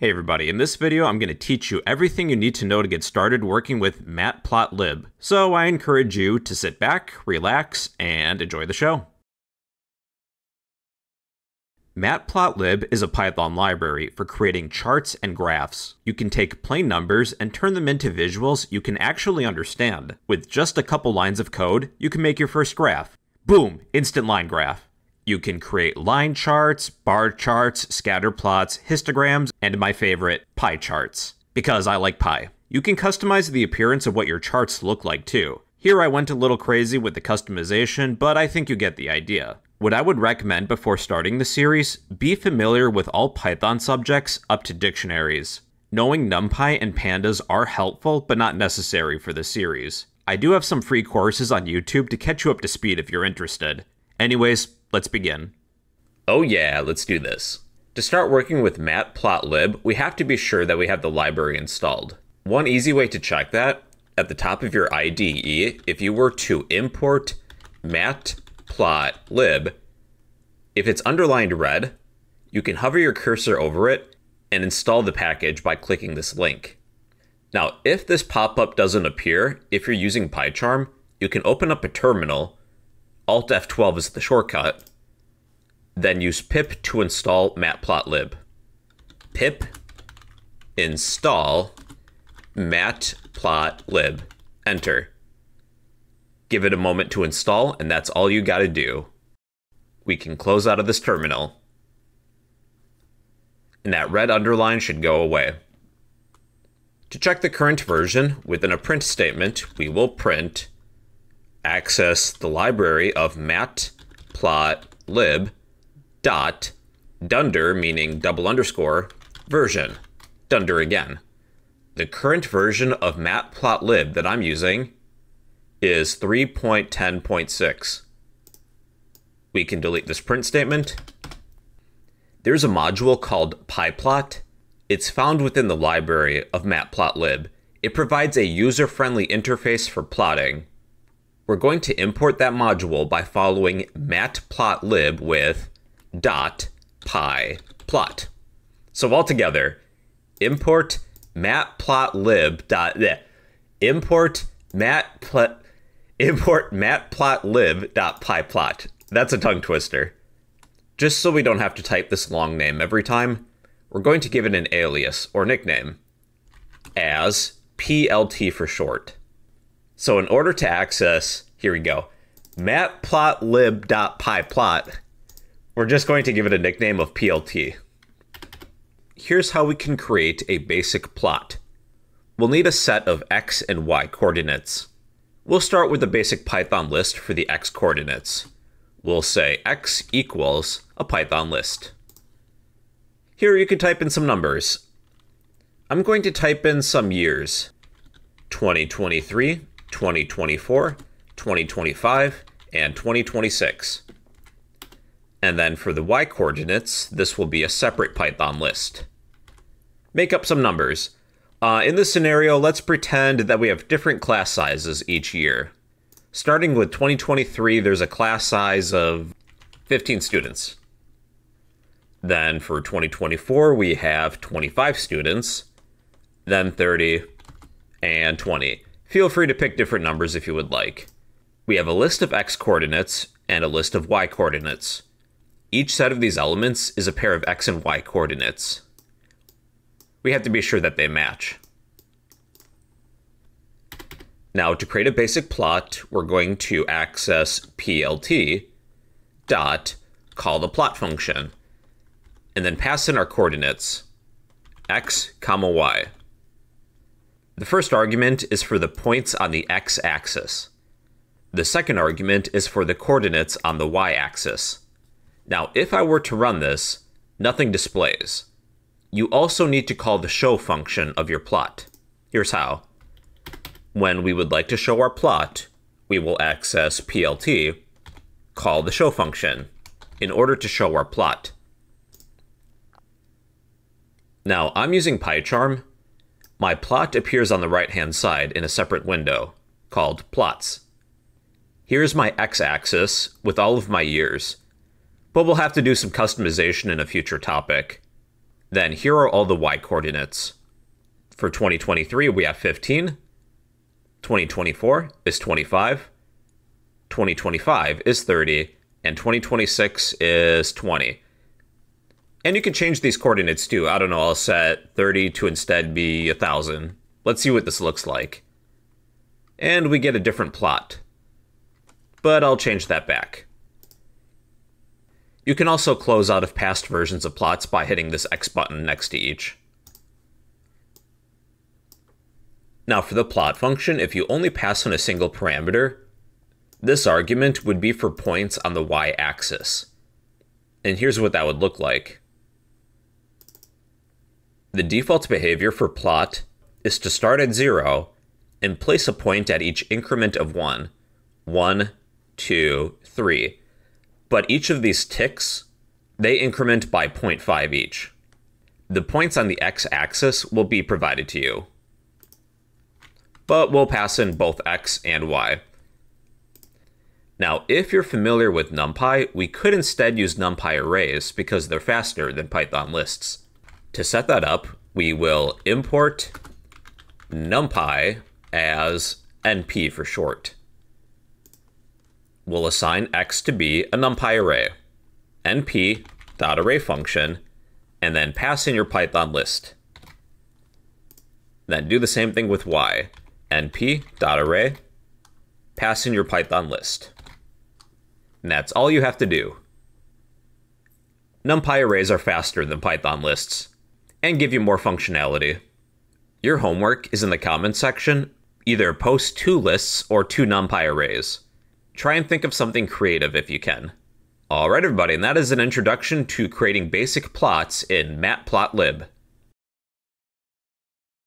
Hey everybody, in this video I'm going to teach you everything you need to know to get started working with Matplotlib. So I encourage you to sit back, relax, and enjoy the show. Matplotlib is a Python library for creating charts and graphs. You can take plain numbers and turn them into visuals you can actually understand. With just a couple lines of code, you can make your first graph. Boom! Instant line graph. You can create line charts, bar charts, scatter plots, histograms, and my favorite, pie charts, because I like pie. You can customize the appearance of what your charts look like too. Here I went a little crazy with the customization, but I think you get the idea. What I would recommend before starting the series, be familiar with all Python subjects up to dictionaries. Knowing NumPy and pandas are helpful, but not necessary for the series. I do have some free courses on YouTube to catch you up to speed if you're interested. Anyways, let's begin. Oh yeah, let's do this. To start working with Matplotlib, we have to be sure that we have the library installed. One easy way to check that, at the top of your IDE, if you were to import Matplotlib, if it's underlined red, you can hover your cursor over it and install the package by clicking this link. Now, if this pop-up doesn't appear, if you're using PyCharm, you can open up a terminal. Alt F12 is the shortcut. Then use pip to install Matplotlib. Pip install Matplotlib. Enter. Give it a moment to install, and that's all you gotta do. We can close out of this terminal. And that red underline should go away. To check the current version, within a print statement, we will print access the library of Matplotlib dot dunder, meaning double underscore, version. Dunder again. The current version of Matplotlib that I'm using is 3.10.6. We can delete this print statement. There's a module called pyplot. It's found within the library of Matplotlib. It provides a user-friendly interface for plotting. We're going to import that module by following matplotlib with .pyplot. So altogether, import matplotlib.pyplot. That's a tongue twister. Just so we don't have to type this long name every time, we're going to give it an alias or nickname as PLT for short. So in order to access, here we go, matplotlib.pyplot, we're just going to give it a nickname of PLT. Here's how we can create a basic plot. We'll need a set of X and Y coordinates. We'll start with a basic Python list for the X coordinates. We'll say X equals a Python list. Here you can type in some numbers. I'm going to type in some years. 2023, 2024, 2025, and 2026. And then for the Y coordinates, this will be a separate Python list. Make up some numbers. In this scenario, let's pretend that we have different class sizes each year. Starting with 2023, there's a class size of 15 students. Then for 2024, we have 25 students, then 30, and 20. Feel free to pick different numbers if you would like. We have a list of X coordinates and a list of Y coordinates. Each set of these elements is a pair of X and Y coordinates. We have to be sure that they match. Now, to create a basic plot, we're going to access PLT dot call the plot function, and then pass in our coordinates, X, Y. The first argument is for the points on the X-axis. The second argument is for the coordinates on the Y-axis. Now, if I were to run this, nothing displays. You also need to call the show function of your plot. Here's how. When we would like to show our plot, we will access PLT, call the show function, in order to show our plot. Now, I'm using PyCharm. My plot appears on the right-hand side in a separate window, called Plots. Here's my X-axis with all of my years, but we'll have to do some customization in a future topic. Then here are all the y coordinates. For 2023, we have 15. 2024 is 25. 2025 is 30. And 2026 is 20. And you can change these coordinates too. I don't know, I'll set 30 to instead be 1,000. Let's see what this looks like. And we get a different plot. But I'll change that back. You can also close out of past versions of plots by hitting this X button next to each. Now for the plot function, if you only pass in a single parameter, this argument would be for points on the y-axis. And here's what that would look like. The default behavior for plot is to start at 0 and place a point at each increment of 1. 1, 2, 3. But each of these ticks, they increment by 0.5 each. The points on the x-axis will be provided to you. But we'll pass in both x and y. Now, if you're familiar with NumPy, we could instead use NumPy arrays because they're faster than Python lists. To set that up, we will import NumPy as NP for short. We'll assign x to be a NumPy array, np.array function, and then pass in your Python list. Then do the same thing with y, np.array, pass in your Python list. And that's all you have to do. NumPy arrays are faster than Python lists and give you more functionality. Your homework is in the comments section. Either post 2 lists or 2 NumPy arrays. Try and think of something creative if you can. Alright everybody, and that is an introduction to creating basic plots in Matplotlib.